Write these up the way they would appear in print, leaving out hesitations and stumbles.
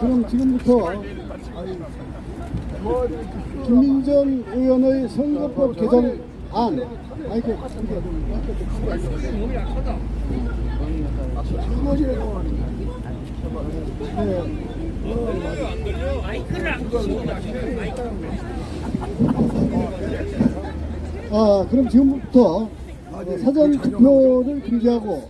그럼 지금부터 김민전 의원의 선거법 개정안 마이크 그럼 지금부터 사전 투표를 금지하고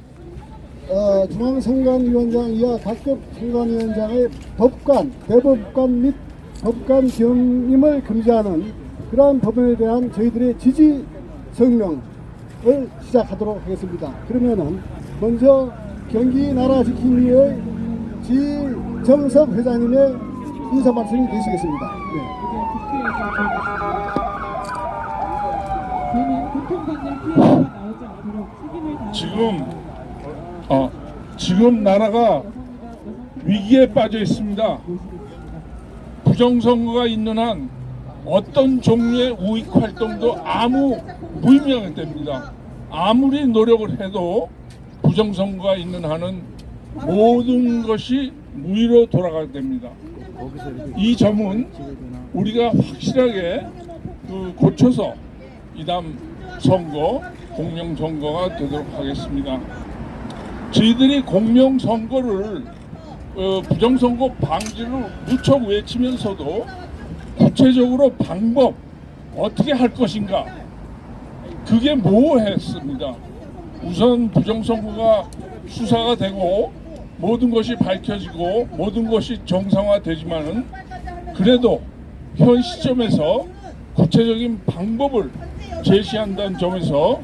중앙선관위원장 이하 각급 선관위원장의 법관, 대법관 및 법관 경임을 금지하는 그러한 법에 대한 저희들의 지지 성명을 시작하도록 하겠습니다. 그러면은 먼저 경기 나라 지킴이의 지정석 회장님의 인사 말씀이 되시겠습니다. 네. 지금 나라가 위기에 빠져 있습니다. 부정선거가 있는 한 어떤 종류의 우익 활동도 아무 무의미하게 됩니다. 아무리 노력을 해도 부정선거가 있는 한은 모든 것이 무위로 돌아가게 됩니다. 이 점은 우리가 확실하게 고쳐서 이다음 선거, 공명선거가 되도록 하겠습니다. 저희들이 공명선거를 부정선거 방지를 무척 외치면서도 구체적으로 방법 어떻게 할 것인가 그게 모호했습니다. 우선 부정선거가 수사가 되고 모든 것이 밝혀지고 모든 것이 정상화되지만은 그래도 현 시점에서 구체적인 방법을 제시한다는 점에서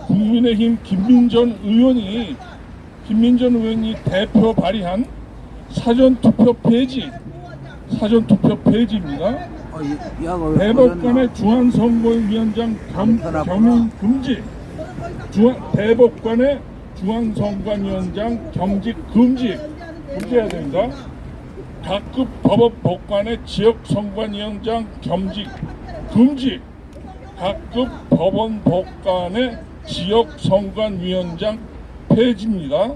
국민의힘 김민전 의원이 대표 발의한 사전투표 폐지입니다. 대법관의 중앙선거위원장 겸임 금지, 대법관의 중앙선관위원장 겸직 금지해야 됩니다. 각급 법관의 지역선관위원장 겸직 금지, 각급 법원 법관의 지역선관위원장 폐지입니다.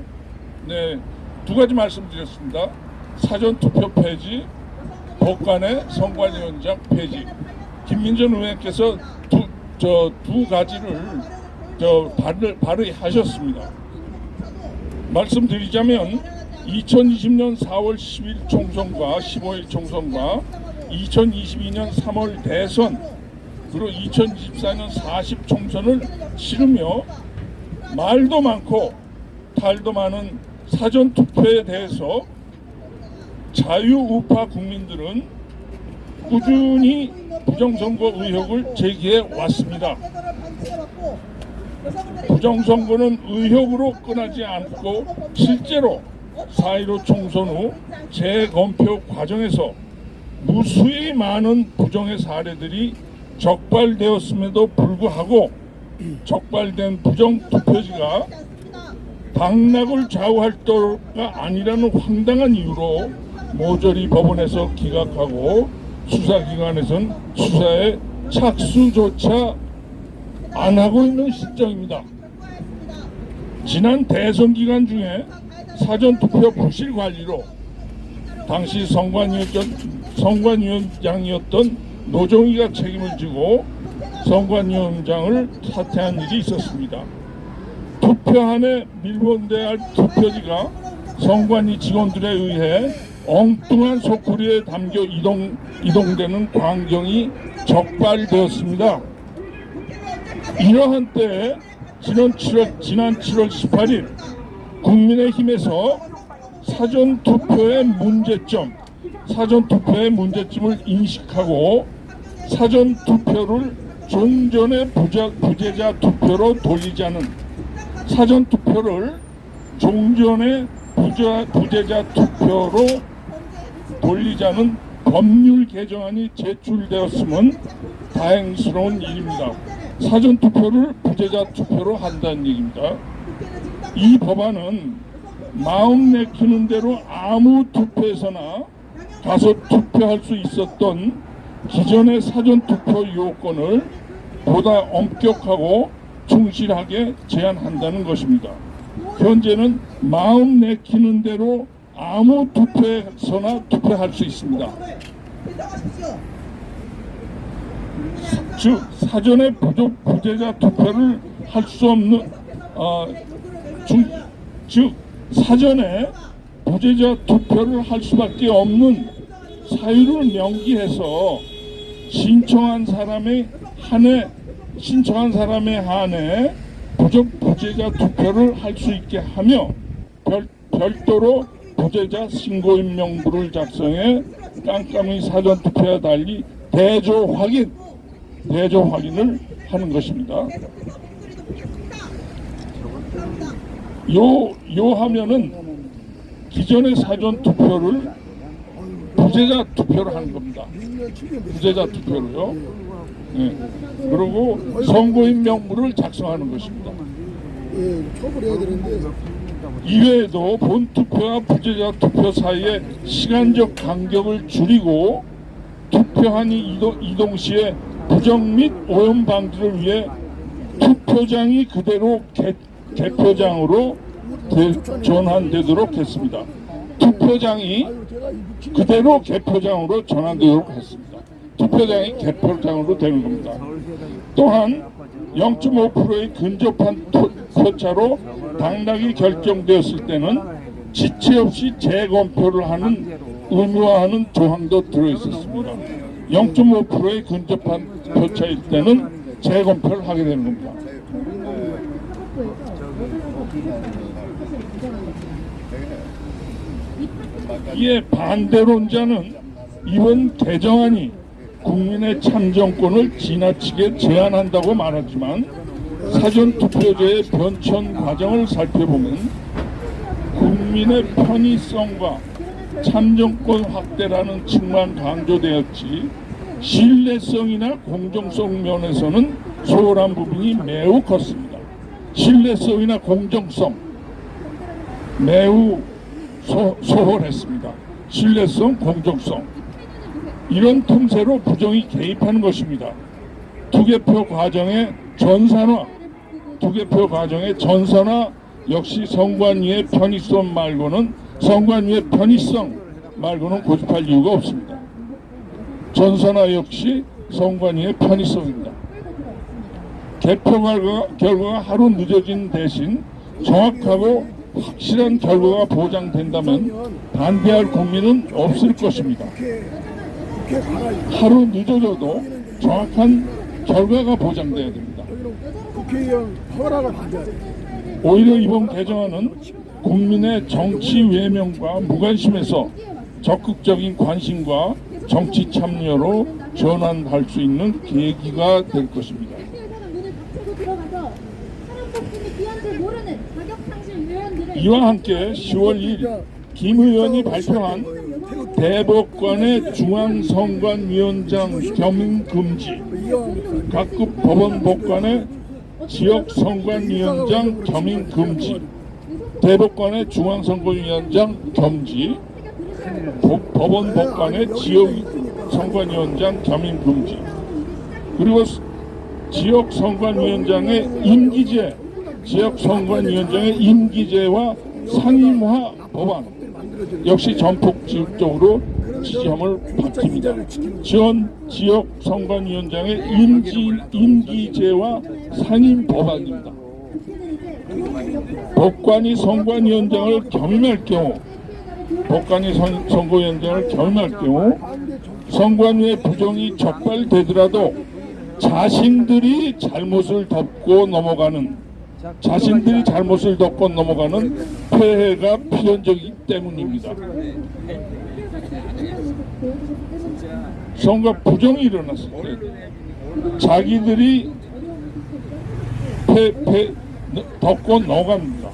네, 두 가지 말씀드렸습니다. 사전투표 폐지, 법관의 선관위원장 폐지. 김민전 의원께서 두 가지를 발의하셨습니다. 말씀드리자면 2020년 4월 10일 총선과 15일 총선과 2022년 3월 대선 그리고 2024년 40 총선을 치르며 말도 많고 탈도 많은 사전투표에 대해서 자유우파 국민들은 꾸준히 부정선거 의혹을 제기해 왔습니다. 부정선거는 의혹으로 끝나지 않고 실제로 4.15 총선 후 재검표 과정에서 무수히 많은 부정의 사례들이 적발되었음에도 불구하고 적발된 부정투표지가 당락을 좌우할 때가 아니라는 황당한 이유로 모조리 법원에서 기각하고 수사기관에선 수사에 착수조차 안 하고 있는 실정입니다. 지난 대선 기간 중에 사전투표 부실 관리로 당시 선관위원장이었던 노정희가 책임을 지고 선관위원장을 사퇴한 일이 있었습니다. 투표함에 밀봉돼야 할 투표지가 선관위 직원들에 의해 엉뚱한 소쿠리에 담겨 이동되는 광경이 적발되었습니다. 이러한 때에 지난 7월 18일 국민의힘에서 사전투표의 문제점을 인식하고 사전투표를 종전의 부재자 투표로 돌리자는 사전투표를 종전의 부재자 투표로 돌리자는 법률 개정안이 제출되었음은 다행스러운 일입니다. 사전투표를 부재자 투표로 한다는 얘기입니다. 이 법안은 마음 내키는 대로 아무 투표에서나 가서 투표할 수 있었던 기존의 사전투표 요건을 보다 엄격하고 충실하게 제한한다는 것입니다. 현재는 마음 내키는 대로 아무 투표소나 투표할 수 있습니다. 즉 사전에 부재자 투표를 할 수 없는 즉 사전에 부재자 투표를 할 수밖에 없는 사유를 명기해서 신청한 사람의 한해 부재자 투표를 할 수 있게 하며 별도로 부재자 신고인 명부를 작성해 깜깜이 사전 투표와 달리 대조 확인을 하는 것입니다. 요 하면은 기존의 사전 투표를 부재자 투표를 하는 겁니다. 부재자 투표로요. 네. 그리고 선거인 명부를 작성하는 것입니다. 처벌해야 되는데. 이외에도 본투표와 부재자 투표 사이에 시간적 간격을 줄이고 투표한 이동 시에 부정 및 오염 방지를 위해 투표장이 그대로 개표장으로 전환되도록 했습니다. 투표장이 그대로 개표장으로 전환되도록 했습니다. 투표장이 개표장으로 되는 겁니다. 또한 0.5%의 근접한 표차로 당락이 결정되었을 때는 지체 없이 재검표를 하는 의무화하는 조항도 들어있었습니다. 0.5%의 근접한 표차일 때는 재검표를 하게 되는 겁니다. 이에 반대론자는 이번 개정안이 국민의 참정권을 지나치게 제한한다고 말하지만 사전투표제의 변천 과정을 살펴보면 국민의 편의성과 참정권 확대라는 측만 강조되었지 신뢰성이나 공정성 면에서는 소홀한 부분이 매우 컸습니다. 신뢰성이나 공정성 매우 소홀했습니다. 신뢰성, 공정성 이런 틈새로 부정이 개입하는 것입니다. 투개표 과정의 전산화 역시 선관위의 편의성 말고는 고집할 이유가 없습니다. 전산화 역시 선관위의 편의성입니다. 개표 결과가 하루 늦어진 대신 정확하고 확실한 결과가 보장된다면 반대할 국민은 없을 것입니다. 하루 늦어져도 정확한 결과가 보장돼야 됩니다. 국회의원 허락을 받아야 돼. 오히려 이번 개정안은 국민의 정치 외면과 무관심에서 적극적인 관심과 정치 참여로 전환할 수 있는 계기가 될 것입니다. 이와 함께 10월 2일 김 의원이 발표한 대법관의 중앙선관위원장 겸임 금지, 각급 법원 법관의 지역선관위원장 겸임 금지, 대법관의 중앙선관위원장 겸지, 법원 법관의 지역선관위원장 겸임 금지, 그리고 지역선관위원장의 임기제, 지역선관위원장의 임기제와 상임화 법안 역시 전폭적으로 지지함을 받습니다. 지역선관위원장의 임기제와 상임 법안입니다. 법관이 선관위원장을 겸임할 경우 선관위의 부정이 적발되더라도 자신들이 잘못을 덮고 넘어가는 폐해가 필연적이기 때문입니다. 선거 부정이 일어났을 때 자기들이 덮고 넘어갑니다.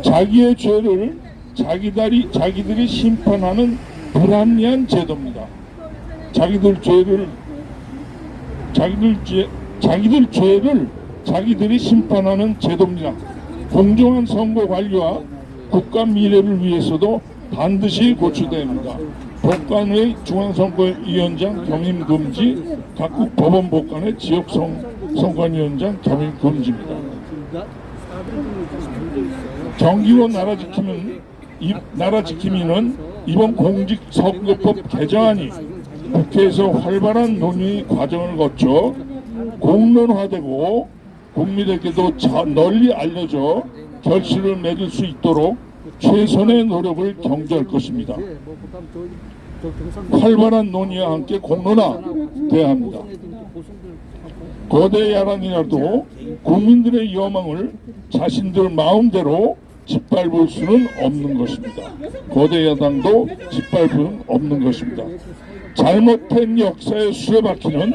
자기의 죄를 자기들이 심판하는 불합리한 제도입니다. 자기들 죄를 자기들이 심판하는 제도입니다. 공정한 선거 관리와 국가 미래를 위해서도 반드시 고쳐야 합니다. 법관의 중앙선거위원장 겸임 금지, 각국 법원 법관의 지역선관위원장 겸임 금지입니다. 경기로 나라 지키면 이 나라지킴이는 이번 공직선거법 개정안이 국회에서 활발한 논의 과정을 거쳐 공론화되고 국민에게도 널리 알려져 결실을 맺을 수 있도록 최선의 노력을 경주할 것입니다. 활발한 논의와 함께 공론화돼야 합니다. 거대 야당이라도 국민들의 여망을 자신들 마음대로 짓밟을 수는 없는 것입니다. 거대 야당도 짓밟을 수는 없는 것입니다. 잘못된 역사의 수레바퀴는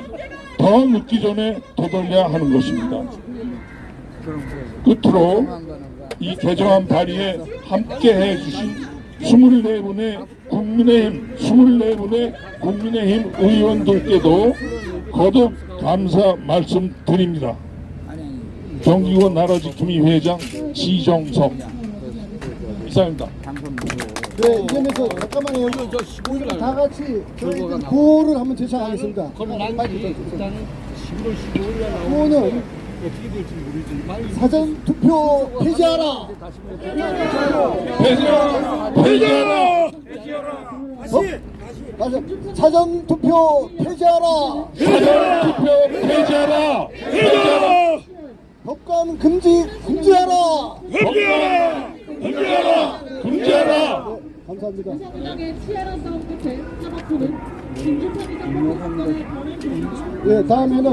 더 늦기 전에 되돌려야 하는 것입니다. 끝으로 이 개정안 발의에 함께해 주신 24분의 국민의힘 의원들께도 거듭 감사 말씀드립니다. 정기원 나라지킴이 회장 지정석 이상입니다. 네, 이점에서 잠깐만요. 다 같이 저희들 구호를 한번 제시하겠습니다. 일단은 11월 15일에 나오는 구호는 어떻게 될지 모르지. 사전 투표 폐지하라. 폐지하라! 다시 사전 투표 폐지하라. 사전투표 폐지하라! 법관 금지하라. 금지하라! 감사합니다. 대상당의 치열한 싸움 끝에 사법부는 민주평의장 법원에 벌을 예, 다음에는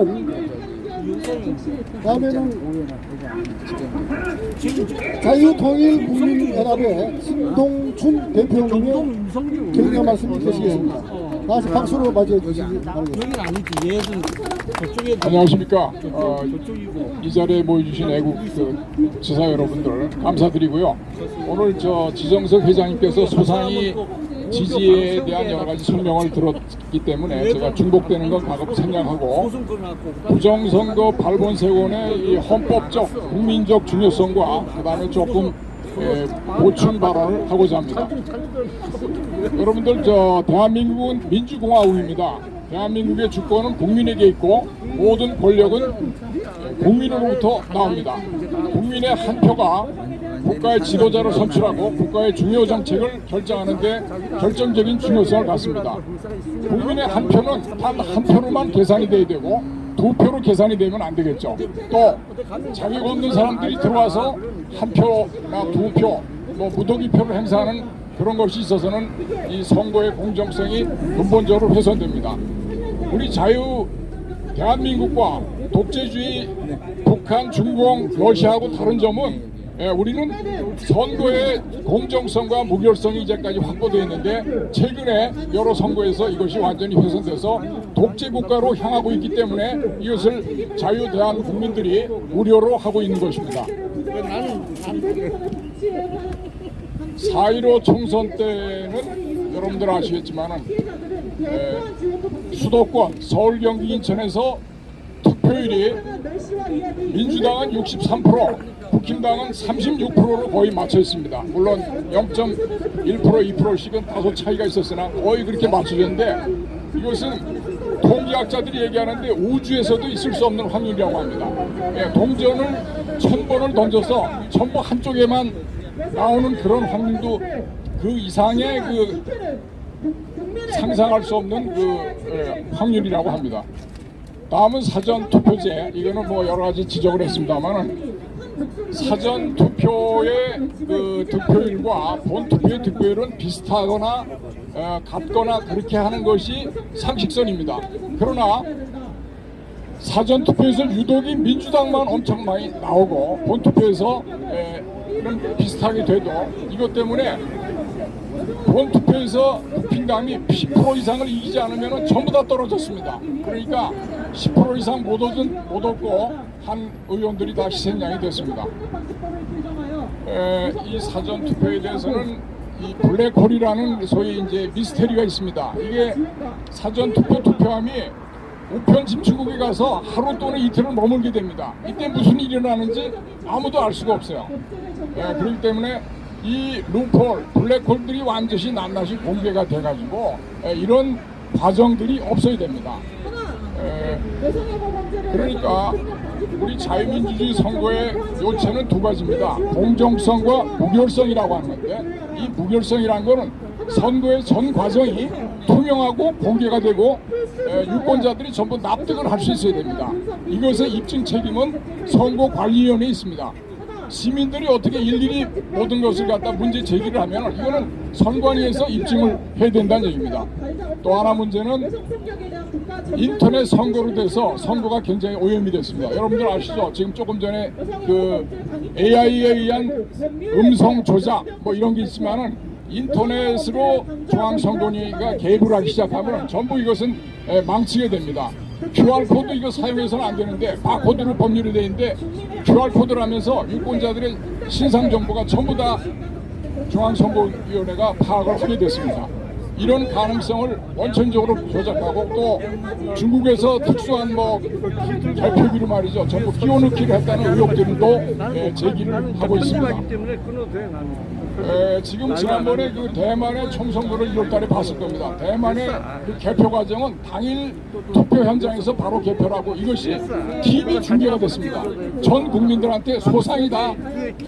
자유통일국민연합의 신동춘 대표님의 격려 말씀 주시겠습니다. 다시 박수로 맞이해 주시기 바랍니다. 여기는 아니지. 얘는 저쪽에 안녕하십니까. 저쪽이고. 이 자리에 모여주신 애국 지사 여러분들 감사드리고요. 오늘 지정석 회장님께서 소상히 지지에 대한 여러 가지 설명을 들었기 때문에 제가 중복되는 건 가급 생략하고 부정선거 발본세원의 이 헌법적 국민적 중요성과 그다음에 조금 보충 발언을 하고자 합니다. 여러분들 대한민국은 민주공화국입니다. 대한민국의 주권은 국민에게 있고 모든 권력은 국민으로부터 나옵니다. 국민의 한 표가 국가의 지도자를 선출하고 국가의 중요 정책을 결정하는 데 결정적인 중요성을 갖습니다. 국민의 한 표는 단 한 표로만 계산이 돼야 되고 두 표로 계산이 되면 안 되겠죠. 또 자격 없는 사람들이 들어와서 한 표나 두 표, 무더기 표를 행사하는 그런 것이 있어서는 이 선거의 공정성이 근본적으로 훼손됩니다. 우리 대한민국과 독재주의 북한, 중공, 러시아하고 다른 점은 우리는 선거의 공정성과 무결성이 이제까지 확보되어 있는데 최근에 여러 선거에서 이것이 완전히 훼손돼서 독재 국가로 향하고 있기 때문에 이것을 자유대한 국민들이 우려로 하고 있는 것입니다. 4.15 총선 때는 여러분들 아시겠지만은 수도권 서울, 경기, 인천에서 투표율이 민주당은 63%, 국힘당은 36%로 거의 맞춰 있습니다. 물론 0.1%, 2%씩은 다소 차이가 있었으나 거의 그렇게 맞춰졌는데 이것은 통계학자들이 얘기하는데 우주에서도 있을 수 없는 확률이라고 합니다. 동전을 1000번을 던져서 전부 한쪽에만 나오는 그런 확률도 그 이상의 상상할 수 없는 확률이라고 합니다. 다음은 사전 투표제. 이거는 여러 가지 지적을 했습니다만은 사전 투표의 득표율과 본 투표의 득표율은 비슷하거나 같거나 그렇게 하는 것이 상식선입니다. 그러나 사전 투표에서 유독이 민주당만 엄청 많이 나오고 본 투표에서 비슷하게 돼도 이것 때문에 본 투표에서 국힘당이 10% 이상을 이기지 않으면 전부 다 떨어졌습니다. 그러니까 10% 이상 못 얻고 한 의원들이 다 희생양이 됐습니다. 이 사전 투표에 대해서는 이 블랙홀이라는 소위 이제 미스테리가 있습니다. 이게 사전 투표함이 우편 집중국에 가서 하루 또는 이틀을 머물게 됩니다. 이때 무슨 일이 일어나는지 아무도 알 수가 없어요. 그렇기 때문에 이 루폴, 블랙홀들이 완전히 낱낱이 공개가 돼가지고 이런 과정들이 없어야 됩니다. 그러니까 우리 자유민주주의 선거의 요체는 두 가지입니다. 공정성과 무결성이라고 하는 건데, 이 무결성이라는 거는 선거의 전 과정이 투명하고 공개가 되고 유권자들이 전부 납득을 할 수 있어야 됩니다. 이것의 입증 책임은 선거관리위원회에 있습니다. 시민들이 어떻게 일일이 모든 것을 갖다 문제 제기를 하면 이거는 선관위에서 입증을 해야 된다는 얘기입니다. 또 하나 문제는 인터넷 선거로 돼서 선거가 굉장히 오염이 됐습니다. 여러분들 아시죠? 지금 조금 전에 그 AI에 의한 음성 조작 뭐 이런 게 있지만은 인터넷으로 중앙선거위가 개입을 하기 시작하면 전부 이것은 망치게 됩니다. QR코드 이거 사용해서는 안 되는데 바코드로 법률이 되어 있는데 QR코드를 하면서 유권자들의 신상 정보가 전부 다 중앙선거위원회가 파악을 하게 됐습니다. 이런 가능성을 원천적으로 조작하고 또 중국에서 특수한 뭐 개표기로 말이죠. 전부 끼워넣기를 했다는 의혹들도 제기를 하고 있습니다. 지금 지난번에 그 대만의 총선거를 1월달에 봤을 겁니다. 대만의 그 개표 과정은 당일 투표 현장에서 바로 개표를 하고 이것이 TV 중계가 됐습니다. 전 국민들한테 소상히 다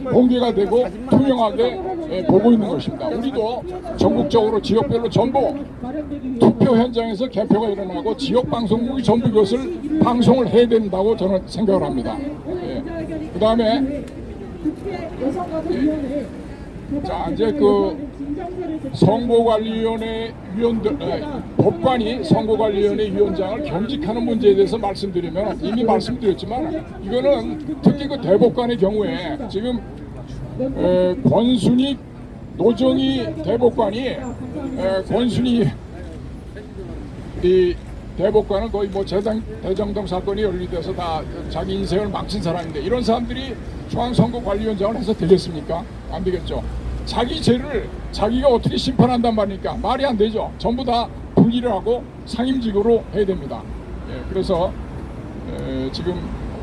공개가 되고 투명하게 보고 있는 것입니다. 우리도 전국적으로 지역별로 전부 투표 현장에서 개표가 일어나고 지역 방송국이 전부 이것을 방송을 해야 된다고 저는 생각을 합니다. 그 다음에 자, 이제 그 선거관리위원회 위원들, 법관이 선거관리위원회 위원장을 겸직하는 문제에 대해서 말씀드리면 이미 말씀드렸지만 이거는 특히 그 대법관의 경우에 지금 권순희 노정희 대법관이 권순희 이 대법관은 거의 뭐 대정동 사건이 연루돼서 다 자기 인생을 망친 사람인데 이런 사람들이 중앙선거관리위원장을 해서 되겠습니까? 안 되겠죠. 자기 죄를 자기가 어떻게 심판한단 말입니까? 말이 안 되죠. 전부 다 분리를 하고 상임직으로 해야 됩니다. 그래서 지금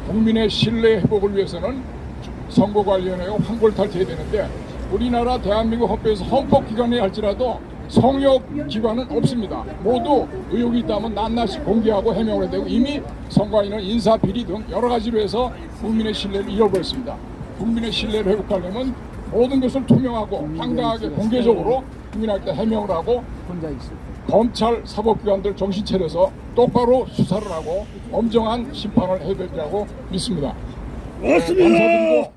국민의 신뢰 회복을 위해서는 선거관리위원회가 환골탈퇴해야 되는데 우리나라 대한민국 헌법에서 헌법기관이 할지라도 성역기관은 없습니다. 모두 의혹이 있다면 낱낱이 공개하고 해명을 해야 되고 이미 선관위는 인사비리 등 여러 가지로 해서 국민의 신뢰를 잃어버렸습니다. 국민의 신뢰를 회복하려면 모든 것을 투명하고 당당하게 공개적으로 국민한테 해명을 하고 검찰 사법기관들 정신 차려서 똑바로 수사를 하고 엄정한 심판을 해야 되리라고 믿습니다. 감사드리고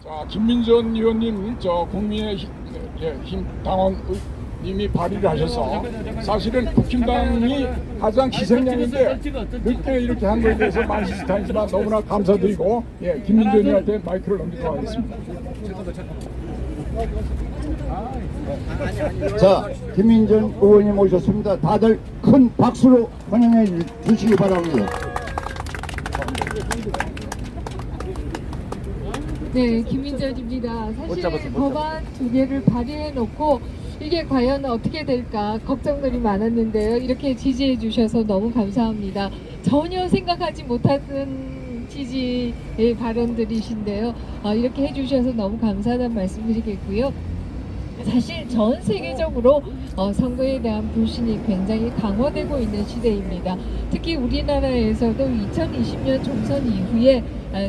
자 김민전 의원님 저 국민의힘 당원님이 발의를 하셔서 사실은 국힘당이 가장 희생양인데 늦게 이렇게 한 거에 대해서 만시지탄지만 너무나 감사드리고 김민전 의원한테 마이크를 넘기도록 하겠습니다. 자, 김민전 의원님 오셨습니다. 다들 큰 박수로 환영해 주시기 바랍니다. 네, 김민전입니다. 사실 법안 두 개를 발의해 놓고 이게 과연 어떻게 될까 걱정들이 많았는데요. 이렇게 지지해 주셔서 너무 감사합니다. 전혀 생각하지 못하던 지지의 발언들이신데요. 이렇게 해주셔서 너무 감사하다는 말씀드리겠고요. 사실 전 세계적으로 선거에 대한 불신이 굉장히 강화되고 있는 시대입니다. 특히 우리나라에서도 2020년 총선 이후에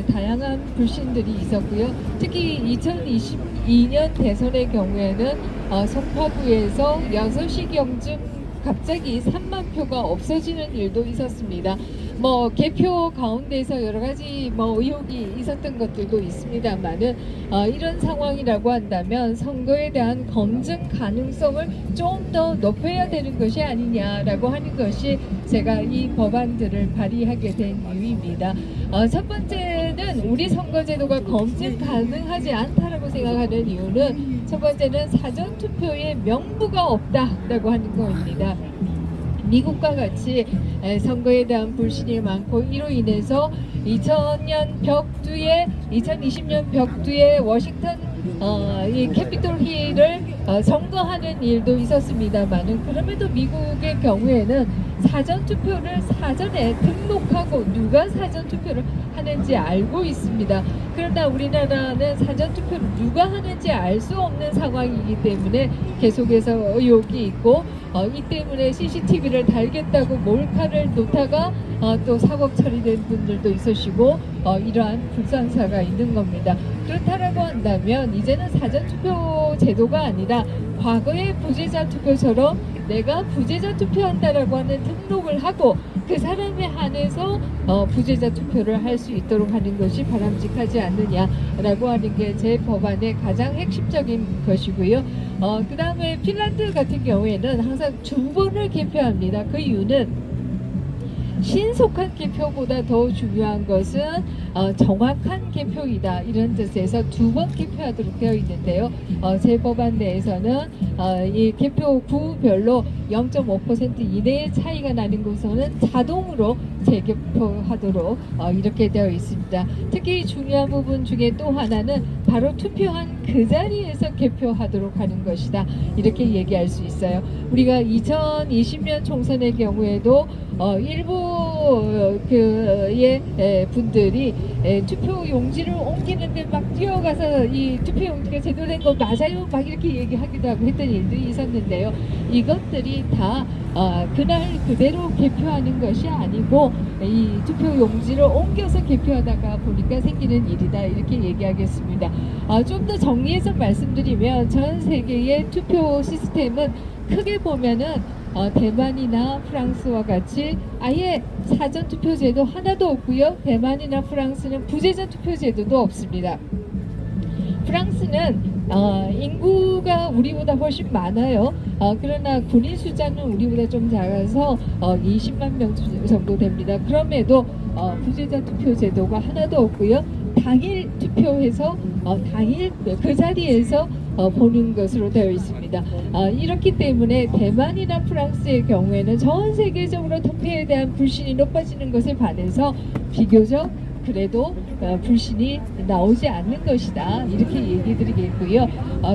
다양한 불신들이 있었고요. 특히 2022년 대선의 경우에는 송파구에서 6시경쯤 갑자기 3만 표가 없어지는 일도 있었습니다. 뭐 개표 가운데서 여러 가지 뭐 의혹이 있었던 것들도 있습니다만은 이런 상황이라고 한다면 선거에 대한 검증 가능성을 좀 더 높여야 되는 것이 아니냐라고 하는 것이 제가 이 법안들을 발의하게 된 이유입니다. 첫 번째는 우리 선거제도가 검증 가능하지 않다라고 생각하는 이유는 첫 번째는 사전투표에 명부가 없다라고 하는 것입니다. 미국과 같이 선거에 대한 불신이 많고 이로 인해서 2000년 벽두에 2020년 벽두에 워싱턴 이 캐피톨 힐을 점거하는 일도 있었습니다만은 그럼에도 미국의 경우에는 사전투표를 사전에 등록하고 누가 사전투표를 하는지 알고 있습니다. 그러나 우리나라는 사전투표를 누가 하는지 알 수 없는 상황이기 때문에 계속해서 의혹이 있고 이 때문에 CCTV를 달겠다고 몰카를 놓다가 또 사고 처리된 분들도 있으시고 이러한 불상사가 있는 겁니다. 그렇다라고 한다면 이제는 사전투표 제도가 아니라 과거의 부재자 투표처럼 내가 부재자 투표한다라고 하는 등록을 하고 그 사람에 한해서 부재자 투표를 할 수 있도록 하는 것이 바람직하지 않느냐라고 하는 게 제 법안의 가장 핵심적인 것이고요. 그 다음에 핀란드 같은 경우에는 항상 두 번을 개표합니다. 그 이유는 신속한 개표보다 더 중요한 것은 정확한 개표이다 이런 뜻에서 두 번 개표하도록 되어 있는데요. 제 법안 내에서는 이 개표 구별로 0.5% 이내의 차이가 나는 곳에서는 자동으로 재개표하도록 이렇게 되어 있습니다. 특히 중요한 부분 중에 또 하나는 바로 투표한 그 자리에서 개표하도록 하는 것이다 이렇게 얘기할 수 있어요. 우리가 2020년 총선의 경우에도 일부 그의 분들이 투표 용지를 옮기는데 막 뛰어가서 이 투표 용지가 제대로 된 거 맞아요? 막 이렇게 얘기하기도 하고 했던 일들이 있었는데요. 이것들이 다 그날 그대로 개표하는 것이 아니고 이 투표 용지를 옮겨서 개표하다가 보니까 생기는 일이다 이렇게 얘기하겠습니다. 좀 더 정리해서 말씀드리면 전 세계의 투표 시스템은 크게 보면은 대만이나 프랑스와 같이 아예 사전 투표 제도 하나도 없고요. 대만이나 프랑스는 부재자 투표 제도도 없습니다. 프랑스는 인구가 우리보다 훨씬 많아요. 그러나 군인 숫자는 우리보다 좀 작아서 20만 명 정도 됩니다. 그럼에도 부재자 투표 제도가 하나도 없고요. 당일 투표해서 당일 그 자리에서 보는 것으로 되어 있습니다. 이렇기 때문에 대만이나 프랑스의 경우에는 전 세계적으로 투표에 대한 불신이 높아지는 것에 반해서 비교적 그래도 불신이 나오지 않는 것이다 이렇게 얘기 드리겠고요.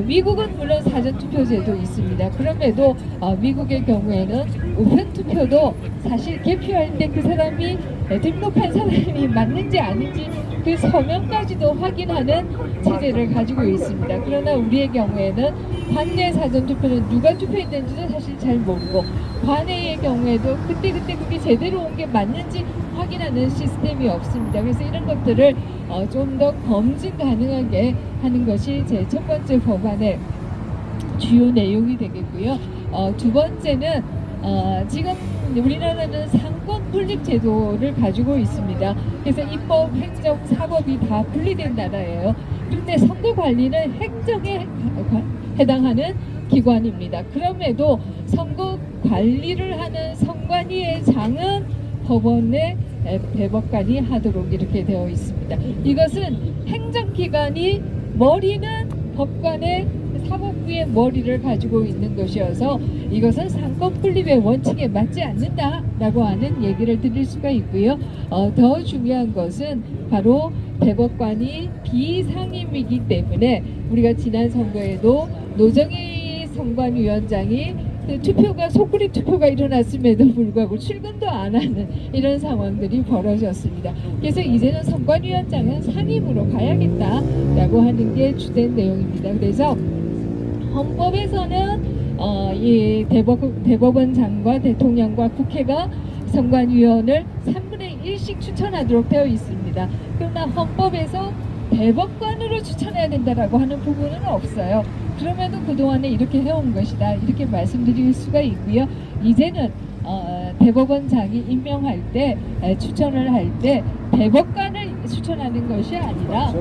미국은 물론 사전투표제도 있습니다. 그럼에도 미국의 경우에는 우편투표도 사실 개표할 때 그 사람이 등록한 사람이 맞는지 아닌지 그 서명까지도 확인하는 체제를 가지고 있습니다. 그러나 우리의 경우에는 관내 사전투표는 누가 투표했는지도 사실 잘 모르고 관내의 경우에도 그때 그게 제대로 온 게 맞는지 확인하는 시스템이 없습니다. 그래서 이런 것들을 좀 더 검증 가능하게 하는 것이 제 첫 번째 법안의 주요 내용이 되겠고요. 두 번째는 지금 우리나라는 상권 분립 제도를 가지고 있습니다. 그래서 입법, 행정, 사법이 다 분리된 나라예요. 그런데 선거 관리는 행정에 해당하는 기관입니다. 그럼에도 선거 관리를 하는 선관위의 장은 법원의 대법관이 하도록 이렇게 되어 있습니다. 이것은 행정기관이 머리는 법관의 사법부의 머리를 가지고 있는 것이어서 이것은 상권 분립의 원칙에 맞지 않는다라고 하는 얘기를 드릴 수가 있고요. 더 중요한 것은 바로 대법관이 비상임이기 때문에 우리가 지난 선거에도 노정희 선관위원장이 투표가 속그리 투표가 일어났음에도 불구하고 출근도 안 하는 이런 상황들이 벌어졌습니다. 그래서 이제는 선관위원장은 상임으로 가야겠다라고 하는 게 주된 내용입니다. 그래서 헌법에서는 이 대법원장과 대통령과 국회가 선관위원을 3분의 1씩 추천하도록 되어 있습니다. 그러나 헌법에서 대법관으로 추천해야 된다라고 하는 부분은 없어요. 그럼에도 그동안에 이렇게 해온 것이다 이렇게 말씀드릴 수가 있고요. 이제는 대법원장이 임명할 때 추천을 할 때 대법관을 추천하는 것이 아니라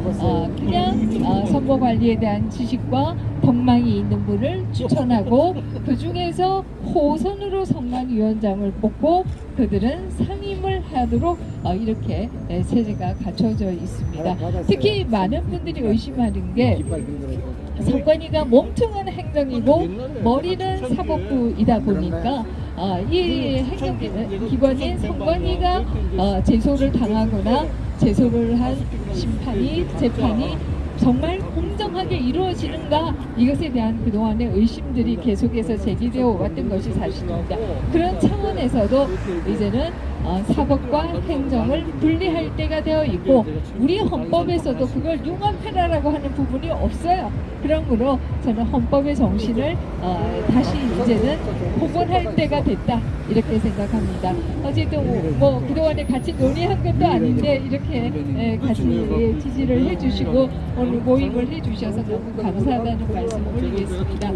그냥 선거 관리에 대한 지식과 덕망이 있는 분을 추천하고 그 중에서 호선으로 선관위원장을 뽑고 그들은 상임을 하도록 이렇게 체제가 갖춰져 있습니다. 특히 많은 분들이 의심하는 게 선관위가 몸통은 행정이고 머리는 사법부이다 보니까 이 행정기관인 선관위가 제소를 당하거나 제소를 한 재판이 정말 공정하게 이루어지는가, 이것에 대한 그동안의 의심들이 계속해서 제기되어 왔던 것이 사실입니다. 그런 차원에서도 이제는 사법과 행정을 분리할 때가 되어 있고, 우리 헌법에서도 그걸 융합해라라고 하는 부분이 없어요. 그러므로 저는 헌법의 정신을 다시 이제는 복원할 때가 됐다, 이렇게 생각합니다. 어쨌든 뭐 그동안에 같이 논의한 것도 아닌데 이렇게 같이 지지를 해주시고 오늘 모임을 해주셔서 너무 감사하다는 말씀을 드리겠습니다.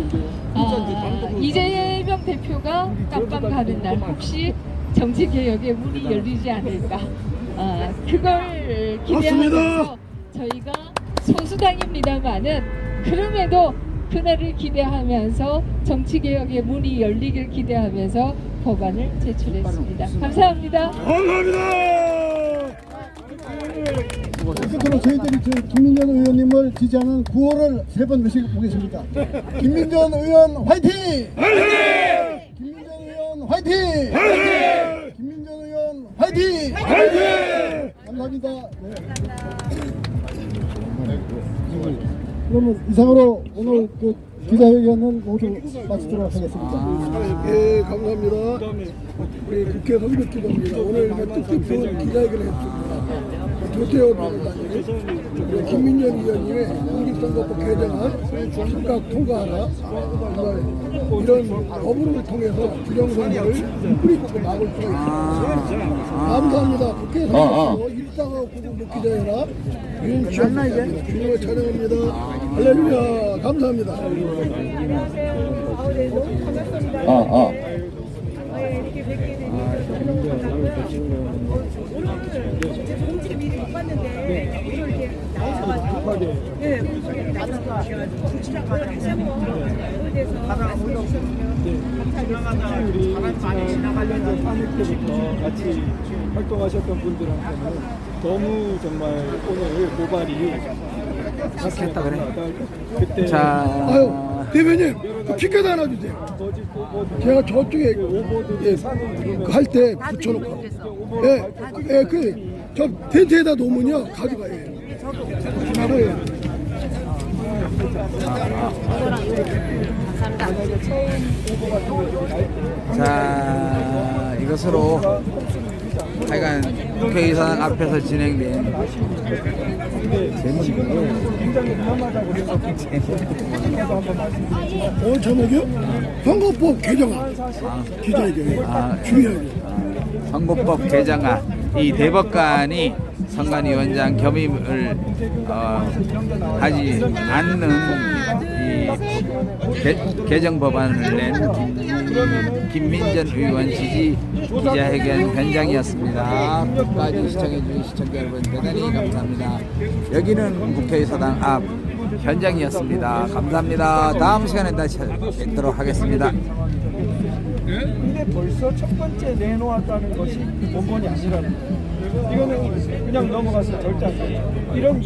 이재명 대표가 깜빵 가는 날 혹시 정치개혁의 문이 열리지 않을까, 그걸 기대하면서 저희가 소수당입니다만은 그럼에도 그날을 기대하면서 정치개혁의 문이 열리길 기대하면서 법안을 제출했습니다. 감사합니다. 끝으로 저희들이 김민전 의원님을 지지하는 구호를 3번 외치고 보겠습니다. 김민전 의원 화이팅! 화이팅! 김민전 의원 화이팅! 화이팅! 김민전 의원 화이팅! 화이팅! 감사합니다. 네. 그러면 이상으로 오늘 그 기자회견은 모두 마치도록 하겠습니다. 예, 감사합니다. 우리 국회 선거기관입니다. 오늘 뜻깊은 기자회견을 했습니다. 조태호 변호사님, 김민전 의원님의 공직선거법 개정안 즉각 통과하라. 이런 법을 통해서 부정선거를 뿌리쳐 막을 수가 있습니다. 감사합니다. 국회 선거법 1499 목기자회라 윤치입니다. 주님을 찬양합니다. 할렐루야. 감사합니다. 이렇게 뵙게 되니 너무 반갑습니다. 오늘 제 공지를 미리 못 봤는데 오늘 이렇게 나오셔가지고 나와서 공지라고 다시 한번 그거에 대해서 말씀해 주셨으면 감사하겠습니다. 우리 많이 지나가려는 3일 때부터 같이 활동하셨던 분들한테는 너무 정말 오늘 고발이 했다 그래. 그때 아유, 대표님, 티켓 하나 주세요. 제가 저쪽에 할 때 붙여놓고. 저 텐트에다 놓으면요, 가져가요. 자, 이것으로 하여간 국회의사당 앞에서 진행된 오늘 제목이요? 선거법 개정안. 기자회견. 중요하죠. 선거법 개정안, 이 대법관이 선관위원장 겸임을 하지 않는 이 개정 법안을 낸 김민전 의원 지지 기자회견 현장이었습니다. 끝까지 시청해주신 시청자 여러분 대단히 감사합니다. 여기는 국회의사당 앞 현장이었습니다. 감사합니다. 다음 시간에 다시 뵙도록 하겠습니다. 근데 벌써 첫 번째 내놓았다는 것이 원본이 아니라는 거예요. 이거는 그냥 넘어가서 절대 안 돼요. 이런